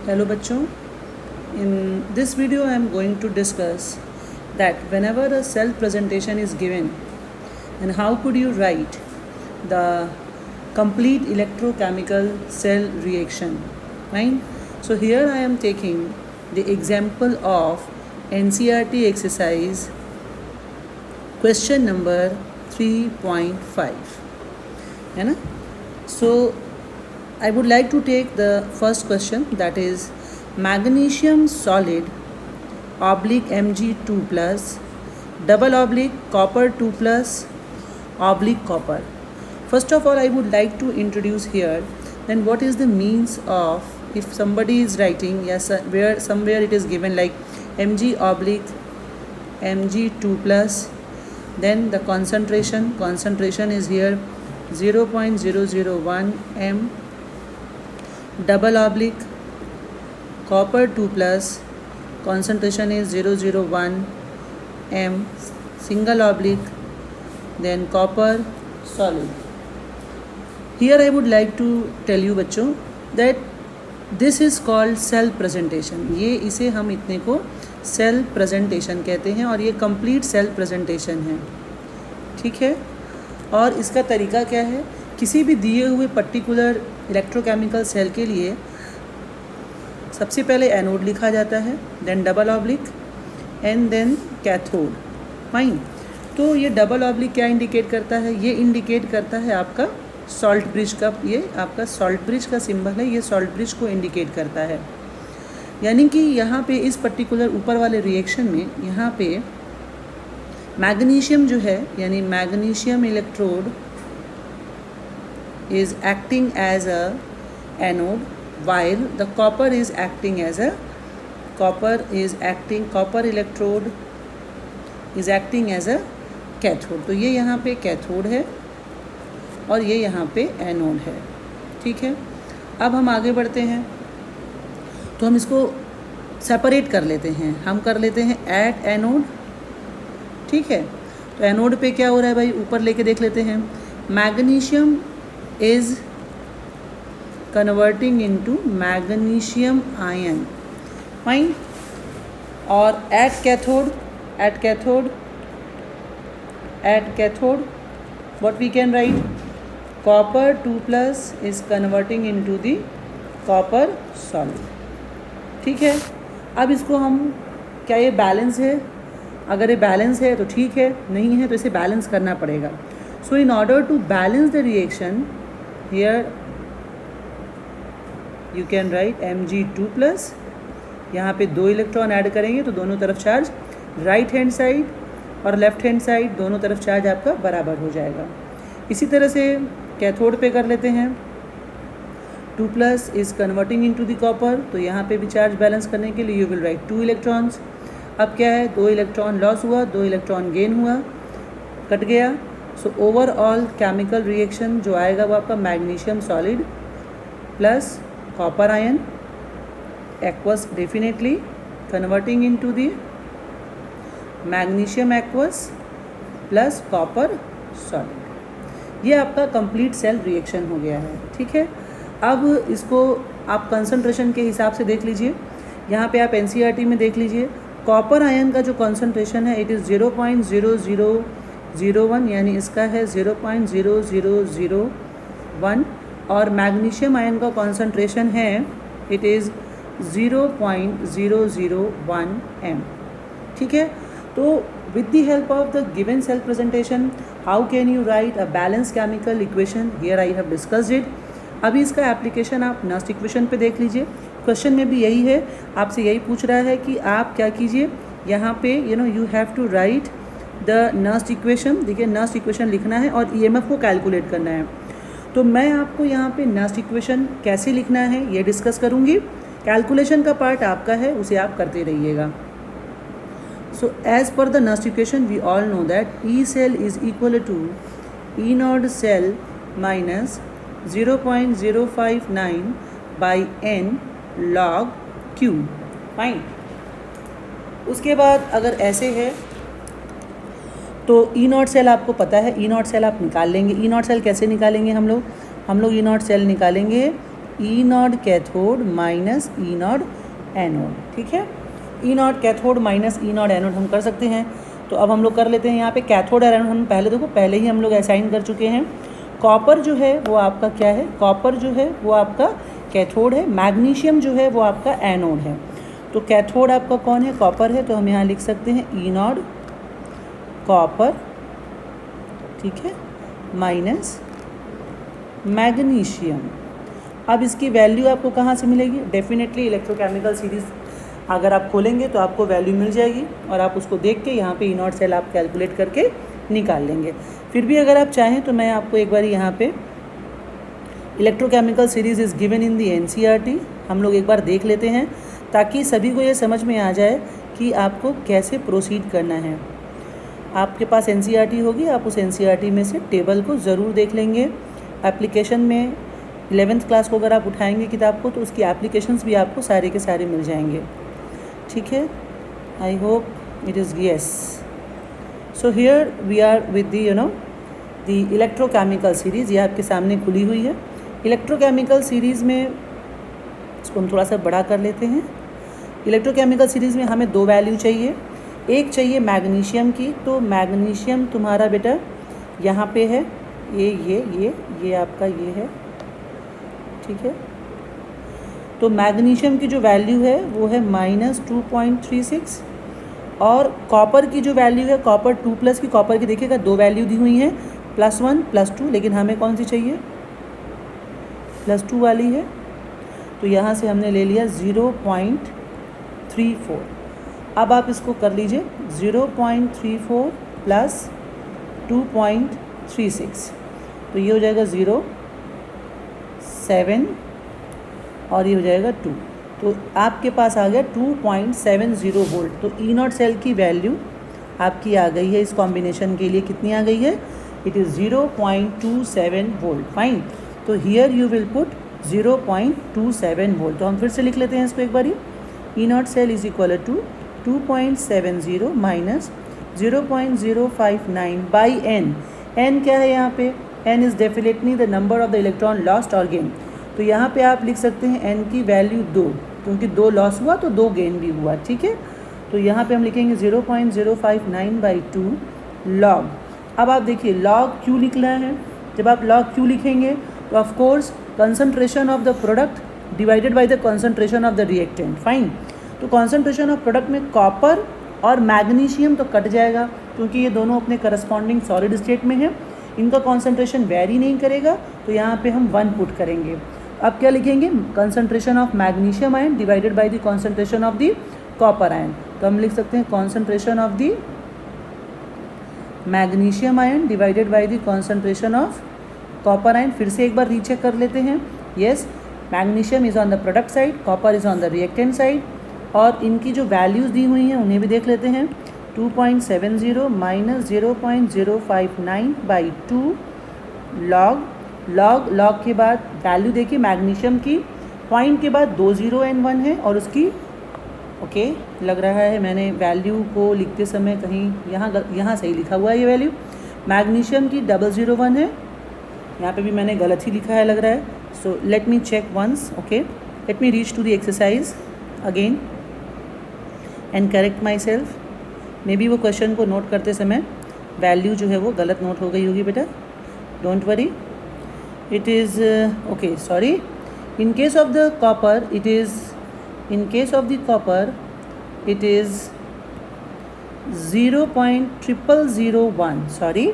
Hello बच्चों, in this video I am going to discuss that whenever a cell presentation is given and how could you write the complete electrochemical cell reaction, right? So here I am taking the example of NCERT exercise question number 3.5 है ना. So I would like to take the first question, that is magnesium solid oblique Mg2 plus double oblique copper 2 plus oblique copper. First of all, I would like to introduce here then what is the means of, if somebody is writing, yes, where somewhere it is given like Mg oblique Mg2 plus, then the concentration is here 0.001 m, double oblique copper 2 plus, concentration is 001 m, single oblique, then copper solid. Here I would like to tell you बच्चों that this is called cell presentation. ये इसे हम इतने को cell presentation कहते हैं और ये complete cell presentation है, ठीक है. और इसका तरीका क्या है, किसी भी दिए हुए पर्टिकुलर इलेक्ट्रोकेमिकल सेल के लिए सबसे पहले एनोड लिखा जाता है, then double oblique and then cathode. Fine. तो ये डबल ऑब्लिक क्या इंडिकेट करता है, ये इंडिकेट करता है आपका सॉल्ट ब्रिज का, ये आपका सॉल्ट ब्रिज का सिंबल है, ये सॉल्ट ब्रिज को इंडिकेट करता है. यानी कि यहाँ पे इस पर्टिकुलर ऊपर वाले रिएक्शन में यहाँ पे मैग्नीशियम जो है, यानी magnesium electrode is acting as a anode while the copper is acting as a copper electrode is acting as a cathode. तो ये यहाँ पे कैथोड है और ये यहाँ पे एनोड है, ठीक है. अब हम आगे बढ़ते हैं तो हम इसको सेपरेट कर लेते हैं, हम कर लेते हैं एट एनोड, ठीक है. तो एनोड पे क्या हो रहा है भाई, ऊपर लेके देख लेते हैं. Magnesium is converting into magnesium ion, fine. और at cathode what we can write, copper 2 plus is converting into the copper solid, ठीक है. अब इसको हम क्या ये बैलेंस है, अगर ये बैलेंस है तो ठीक है, नहीं है तो इसे बैलेंस करना पड़ेगा. So in order to balance the reaction, here you can write Mg2 plus, यहाँ पे 2 इलेक्ट्रॉन ऐड करेंगे तो दोनों तरफ चार्ज राइट हैंड साइड और लेफ्ट हैंड साइड दोनों तरफ चार्ज आपका बराबर हो जाएगा. इसी तरह से कैथोड पे कर लेते हैं. 2 plus is converting into the copper, तो यहाँ पे भी चार्ज बैलेंस करने के लिए यू विल राइट 2 इलेक्ट्रॉन्स. अब क्या है, 2 इलेक्ट्रॉन लॉस हुआ, 2 इलेक्ट्रॉन गेन हुआ, कट गया. सो ओवरऑल केमिकल रिएक्शन जो आएगा वो आपका magnesium solid plus copper ion aqueous, definitely converting into the magnesium aqueous plus copper solid. ये आपका कंप्लीट सेल रिएक्शन हो गया है, ठीक है. अब इसको आप कंसंट्रेशन के हिसाब से देख लीजिए. यहाँ पे आप एनसीईआरटी में देख लीजिए, कॉपर आयन का जो कंसंट्रेशन है इट इज़ 0.0001, यानी इसका है 0.0001. और मैग्नीशियम आयन का कंसंट्रेशन है इट इज़ 0.001 m, ठीक है. तो with the help of the given cell presentation how can you write a balance chemical equation, here I have discussed it. अभी इसका एप्लीकेशन आप नस्ट इक्वेशन पे देख लीजिए. क्वेश्चन में भी यही है, आपसे यही पूछ रहा है कि आप क्या कीजिए, यहाँ पे you have to write the Nernst equation. देखिए नस्ट इक्वेशन लिखना है और ईएमएफ को कैलकुलेट करना है. तो मैं आपको यहाँ पे नस्ट इक्वेशन कैसे लिखना है ये डिस्कस करूँगी. कैलकुलेशन का पार्ट आपका है, उसे आप करते रहिएगा. So as per the Nernst equation we all know that E cell is equal to E naught cell minus 0.059 by n log Q. Fine. उसके बाद अगर ऐसे है तो ई नॉट सेल आपको पता है, ई नॉट सेल आप निकाल लेंगे. ई नॉट सेल कैसे निकालेंगे हम लोग ई नॉट सेल निकालेंगे E naught cathode minus E naught anode, ठीक है। E naught cathode minus E naught anode हम कर सकते हैं। तो अब हम लोग कर लेते हैं यहाँ पे कैथोड और एनोड। हम पहले ही हम लोग असाइन कर चुके हैं। कॉपर जो है वो आपका क्या है, कॉपर जो है वो आपका कैथोड है, मैग्नीशियम जो है वो आपका एनोड है। तो कैथोड आपका कौन है, कॉपर है, तो हम यहाँ लिख सकते हैं ई नॉट कॉपर, ठीक है, माइनस मैग्नीशियम। अब इसकी वैल्यू आपको कहाँ से मिलेगी, डेफिनेटली इलेक्ट्रोकेमिकल सीरीज़ अगर आप खोलेंगे तो आपको वैल्यू मिल जाएगी और आप उसको देख के यहाँ पे ई नॉट सेल आप कैलकुलेट करके निकाल लेंगे। फिर भी अगर आप चाहें तो मैं आपको एक बार यहाँ पे electrochemical series is given in the NCERT हम लोग एक बार देख लेते हैं, ताकि सभी को ये समझ में आ जाए कि आपको कैसे प्रोसीड करना है। आपके पास एनसीईआरटी होगी, आप उस एनसीईआरटी में से टेबल को ज़रूर देख लेंगे। एप्लीकेशन में 11th क्लास को अगर आप उठाएंगे किताब को तो उसकी एप्लीकेशंस भी आपको सारे के सारे मिल जाएंगे, ठीक है। I hope it is yes. So here we are with the electrochemical series, ये आपके सामने खुली हुई है। इलेक्ट्रोकेमिकल सीरीज़ में इसको हम थोड़ा सा बड़ा कर लेते हैं। इलेक्ट्रोकेमिकल सीरीज़ में हमें दो वैल्यू चाहिए। एक चाहिए मैग्नीशियम की, तो मैग्नीशियम तुम्हारा बेटा यहाँ पे है, ये आपका ये है, ठीक है। तो मैग्नीशियम की जो वैल्यू है वो है -2.36 और कॉपर की जो वैल्यू है, कॉपर 2+ की, कॉपर की देखिएगा दो वैल्यू दी हुई हैं, +1 +2, लेकिन हमें कौन सी चाहिए, +2 वाली है। तो यहाँ से हमने ले लिया 0.34। अब आप इसको कर लीजिए 0.34 + 2.36, तो ये हो जाएगा 0.7 और ये हो जाएगा 2। तो आपके पास आ गया 2.70 वोल्ट। तो ई नॉट सेल की वैल्यू आपकी आ गई है इस कॉम्बिनेशन के लिए, कितनी आ गई है, इट इज़ 0.27 वोल्ट। फाइन, तो here you will put 0.27 volt. तो हम फिर से लिख लेते हैं इसको एक बारी। E naught cell is equal to 2.70 minus 0.059 by n. N क्या है यहाँ पे, n is definitely the number of the electron lost और गेन। तो यहाँ पे आप लिख सकते हैं एन की वैल्यू 2, क्योंकि 2 लॉस हुआ तो 2 गेन भी हुआ, ठीक है। तो यहाँ पे हम लिखेंगे 0.059/2 लॉग। अब आप देखिए लॉग क्यों लिखना है, जब आप लॉग क्यों लिखेंगे तो of course concentration of the product divided by the concentration of the reactant. Fine, तो कंसंट्रेशन ऑफ प्रोडक्ट में कॉपर और मैग्नीशियम तो कट जाएगा, क्योंकि ये दोनों अपने करस्पॉन्डिंग सॉलिड स्टेट में है, इनका कॉन्सेंट्रेशन वेरी नहीं करेगा, तो यहाँ पे हम 1 पुट करेंगे। अब क्या लिखेंगे, concentration of magnesium ion divided by the concentration of the copper ion. तो हम लिख सकते हैं concentration of the magnesium ion divided by the concentration of copper ion. फिर से एक बार रीचेक कर लेते हैं। Yes, magnesium is on the product side, copper is on the reactant side, और इनकी जो वैल्यूज़ दी हुई हैं उन्हें भी देख लेते हैं। 2.70 माइनस 0.059/2 लॉग के बाद वैल्यू देखिए मैग्नीशियम की, पॉइंट के बाद 2 0 एंड 1 है, और उसकी ओके लग रहा है मैंने वैल्यू को लिखते समय कहीं यहाँ सही लिखा हुआ है ये वैल्यू। मैग्नीशियम की 001 है, यहाँ पे भी मैंने गलत ही लिखा है लग रहा है। So let me check once, okay, let me reach to the exercise again and correct myself. Maybe वो क्वेश्चन को नोट करते समय वैल्यू जो है वो गलत नोट हो गई होगी बेटा, don't worry, it is okay, sorry. In case of the copper it is, in case of the copper it is 0.0001, sorry,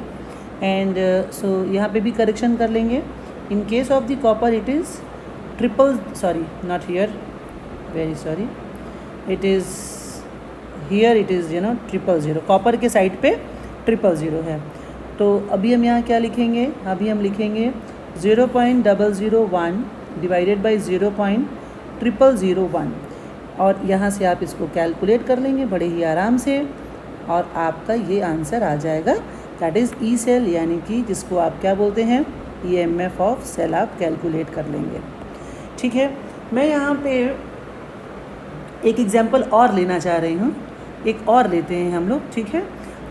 and so यहाँ पे भी करेक्शन कर लेंगे। in case of the copper it is not here, very sorry, it is here, it is 000, copper के side पे 000 है। तो अभी हम यहाँ क्या लिखेंगे, अभी हम लिखेंगे 0.001 डिवाइडेड बाई 0.0001, और यहाँ से आप इसको कैलकुलेट कर लेंगे बड़े ही आराम से, और आपका ये आंसर आ जाएगा। दैट इज़ ई सेल, यानी कि जिसको आप क्या बोलते हैं, EMF ऑफ सेल आप कैलकुलेट कर लेंगे, ठीक है। मैं यहाँ पे एक एग्जांपल और लेना चाह रही हूँ, एक और लेते हैं हम लोग, ठीक है।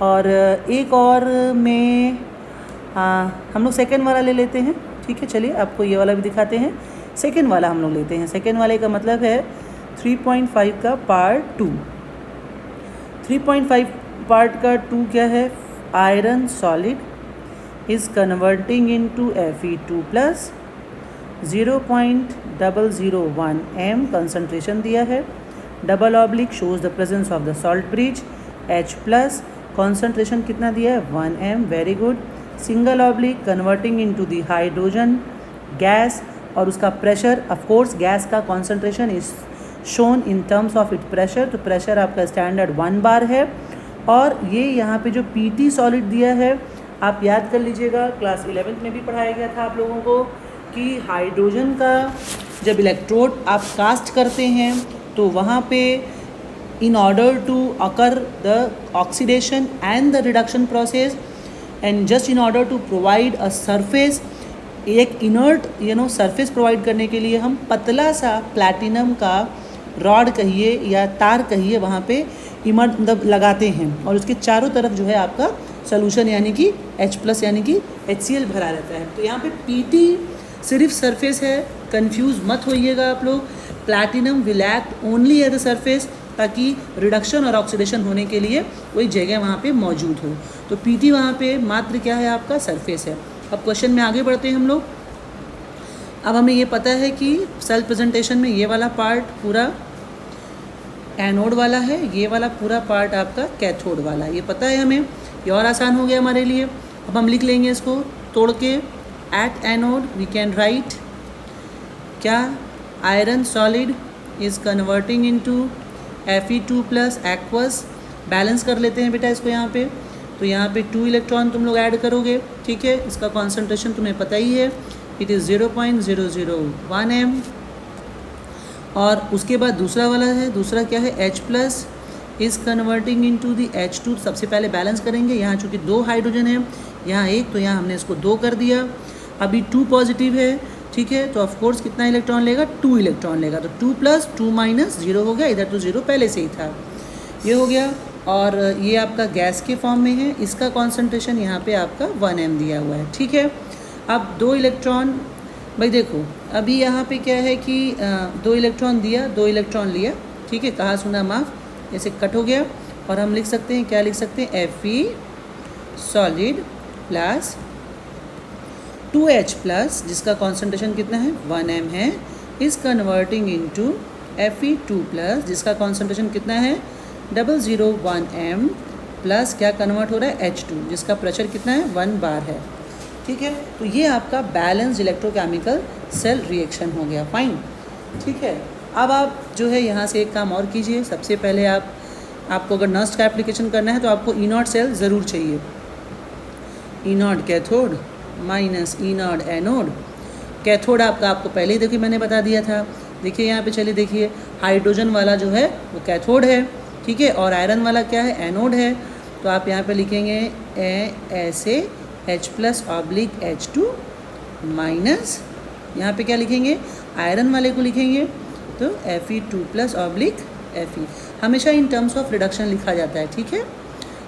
और एक और में हम लोग सेकेंड वाला ले लेते हैं, ठीक है। चलिए आपको ये वाला भी दिखाते हैं। सेकेंड वाला हम लोग लेते हैं। सेकेंड वाले का मतलब है 3.5 का पार्ट 2। 3.5 पार्ट का 2 क्या है? Iron solid is converting into Fe2 plus 0.001 m concentration दिया है। Double oblique shows the presence of the salt bridge. H plus concentration कितना दिया है? 1 m। Very good. Single oblique converting into the hydrogen gas और उसका pressure, of course gas का concentration is shown in terms of it pressure, तो pressure आपका standard 1 बार है। और ये यहाँ पे जो PT सॉलिड दिया है, आप याद कर लीजिएगा, क्लास 11th में भी पढ़ाया गया था आप लोगों को कि हाइड्रोजन का जब इलेक्ट्रोड आप कास्ट करते हैं तो वहाँ पे in order to occur the oxidation and the reduction process and just in order to provide a surface, एक inert surface provide करने के लिए हम पतला सा प्लैटिनम का रॉड कहिए या तार कहिए वहाँ पे मतलब लगाते हैं और उसके चारों तरफ जो है आपका सोल्यूशन यानी कि H+ यानी कि HCl भरा रहता है। तो यहाँ पे PT सिर्फ सरफेस है, कंफ्यूज मत होइएगा आप लोग। Platinum will act only at the surface ताकि रिडक्शन और ऑक्सीडेशन होने के लिए कोई जगह वहाँ पे मौजूद हो। तो PT वहाँ पे मात्र क्या है? आपका सरफेस है। अब क्वेश्चन में आगे बढ़ते हैं हम लोग। अब हमें ये पता है कि सेल प्रेजेंटेशन में ये वाला पार्ट पूरा एनोड वाला है, ये वाला पूरा पार्ट आपका कैथोड वाला है, ये पता है हमें। ये और आसान हो गया हमारे लिए। अब हम लिख लेंगे इसको तोड़ के। At anode we can write क्या? Iron solid is converting into Fe2 plus aqueous. Balance कर लेते हैं बेटा इसको यहाँ पे। तो यहाँ पे 2 इलेक्ट्रॉन तुम लोग ऐड करोगे, ठीक है। इसका कॉन्सेंट्रेशन तुम्हें पता ही है, इट इज़ 0.001 m। और उसके बाद दूसरा वाला है, दूसरा क्या है? H plus is converting into the H2। सबसे पहले बैलेंस करेंगे। यहाँ चूँकि 2 हाइड्रोजन है, यहाँ 1, तो यहाँ हमने इसको 2 कर दिया। अभी 2 पॉजिटिव है, ठीक है, तो ऑफ कोर्स कितना इलेक्ट्रॉन लेगा? 2 इलेक्ट्रॉन लेगा। तो 2 + 2 - 0 हो गया। इधर तो 0 पहले से ही था, ये हो गया। और ये आपका गैस के फॉर्म में है, इसका कॉन्सेंट्रेशन यहाँ पे आपका 1 m दिया हुआ है, ठीक है। अब 2 इलेक्ट्रॉन, भाई देखो अभी यहाँ पे क्या है कि 2 इलेक्ट्रॉन दिया, 2 इलेक्ट्रॉन लिया, ठीक है, कहा सुना माफ, ऐसे कट हो गया। और हम लिख सकते हैं, क्या लिख सकते हैं? Fe solid plus 2H plus, जिसका कॉन्सेंट्रेशन कितना है? 1 m है, is converting into Fe2 plus, जिसका कॉन्सेंट्रेशन कितना है? 001 m प्लस क्या कन्वर्ट हो रहा है? H2, जिसका प्रेशर कितना है? 1 बार है, ठीक है। तो ये आपका बैलेंस्ड इलेक्ट्रोकेमिकल सेल रिएक्शन हो गया, फाइन, ठीक है। अब आप जो है यहाँ से एक काम और कीजिए। सबसे पहले आपको अगर नस्ट का एप्लीकेशन करना है तो आपको E0 सेल ज़रूर चाहिए। E0 cathode minus E0 anode. Cathode आपको पहले ही देखिए मैंने बता दिया था। देखिए यहाँ पे, चलिए देखिए, हाइड्रोजन वाला जो है वो कैथोड है, ठीक है, और आयरन वाला क्या है? एनोड है। तो आप यहाँ पे लिखेंगे ऐसे H+/H2 माइनस, यहाँ पे क्या लिखेंगे? आयरन वाले को लिखेंगे तो Fe2+/Fe। हमेशा इन टर्म्स ऑफ रिडक्शन लिखा जाता है, ठीक है।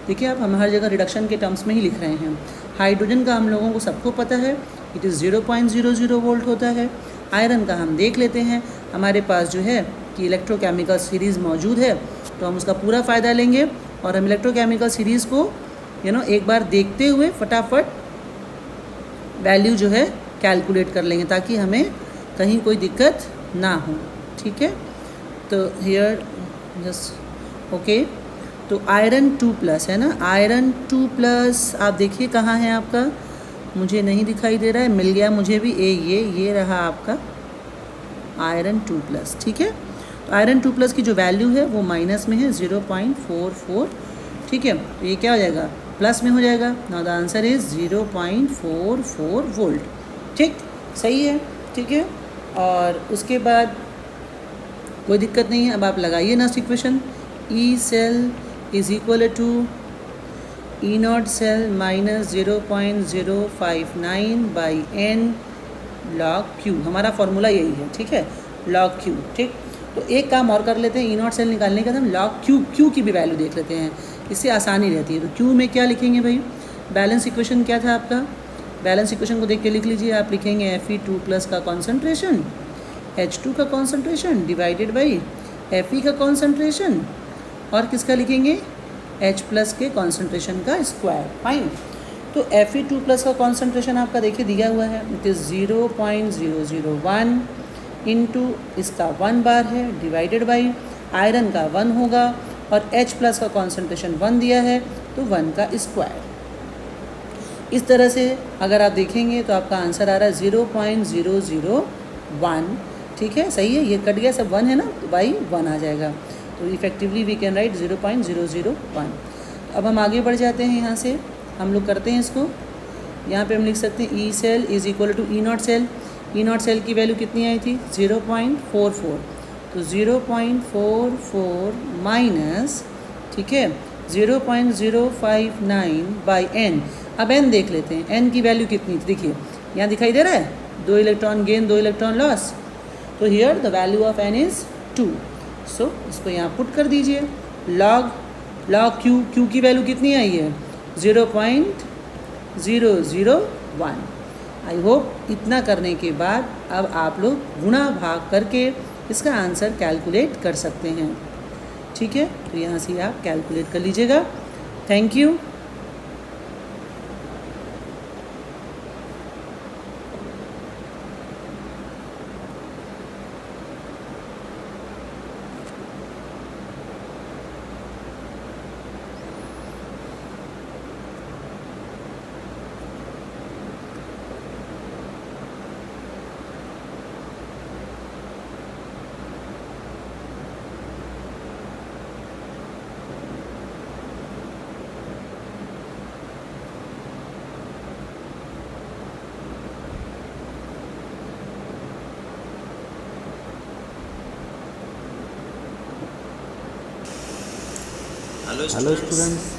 देखिए हम हर जगह रिडक्शन के टर्म्स में ही लिख रहे हैं। हाइड्रोजन का हम लोगों को सबको पता है, इट इज़ 0.00 वोल्ट होता है। आयरन का हम देख लेते हैं, हमारे पास जो है कि इलेक्ट्रोकेमिकल सीरीज़ मौजूद है, तो हम उसका पूरा फ़ायदा लेंगे और हम इलेक्ट्रोकेमिकल सीरीज़ को एक बार देखते हुए फटाफट वैल्यू जो है कैलकुलेट कर लेंगे ताकि हमें कहीं कोई दिक्कत ना हो, ठीक है। तो हियर जस्ट ओके, तो आयरन 2+ है ना, आयरन 2+ आप देखिए कहाँ है आपका, मुझे नहीं दिखाई दे रहा है, मिल गया मुझे भी। ये रहा आपका आयरन 2+, ठीक है। तो आयरन 2+ की जो वैल्यू है वो माइनस में है 0.44, ठीक है। तो ये क्या हो जाएगा? प्लस में हो जाएगा। Now the answer is 0.44 volt, ठीक, सही है, ठीक है। और उसके बाद कोई दिक्कत नहीं है। अब आप लगाइए ना equation, E cell is equal to E0 cell minus 0.059/n log Q। हमारा फॉर्मूला यही है, ठीक है, log Q, ठीक। तो एक काम और कर लेते हैं, E0 सेल निकालने का हम log Q की भी वैल्यू देख लेते हैं, इससे आसानी रहती है। तो Q में क्या लिखेंगे भाई? बैलेंस इक्वेशन क्या था आपका? बैलेंस इक्वेशन को देख के लिख लीजिए। आप लिखेंगे Fe2+ का कॉन्सेंट्रेशन H2 का कॉन्सेंट्रेशन डिवाइडेड बाई Fe का कॉन्सेंट्रेशन और किसका लिखेंगे H प्लस के कॉन्सेंट्रेशन का स्क्वायर. फाइन. तो Fe2+ का कॉन्सेंट्रेशन आपका देखिए दिया हुआ है. इट इज़ 0.001 इंटू इसका 1 बार है डिवाइडेड बाई आयरन का 1 होगा और H प्लस का कॉन्सेंट्रेशन 1 दिया है तो 1 का स्क्वायर. इस तरह से अगर आप देखेंगे तो आपका आंसर आ रहा है 0.001. ठीक है, सही है. ये कट गया, सब 1 है ना, तो बाई 1 आ जाएगा. तो इफेक्टिवली वी कैन राइट 0.001. अब हम आगे बढ़ जाते हैं. यहाँ से हम लोग करते हैं इसको. यहाँ पे हम लिख सकते हैं E cell is equal to E naught cell. E naught cell की वैल्यू कितनी आई थी 0.44. तो 0.44 माइनस, ठीक है, 0.059 बाई एन. अब एन देख लेते हैं. एन की वैल्यू कितनी थी, देखिए यहाँ दिखाई दे रहा है 2 इलेक्ट्रॉन गेन 2 इलेक्ट्रॉन लॉस. तो here the value of n is 2. सो इसको यहाँ पुट कर दीजिए. लॉग क्यू की वैल्यू कितनी आई है 0.001. आई होप इतना करने के बाद अब आप लोग गुणा भाग करके इसका आंसर कैलकुलेट कर सकते हैं. ठीक है, तो यहाँ से आप कैलकुलेट कर लीजिएगा. Thank you. Hello students,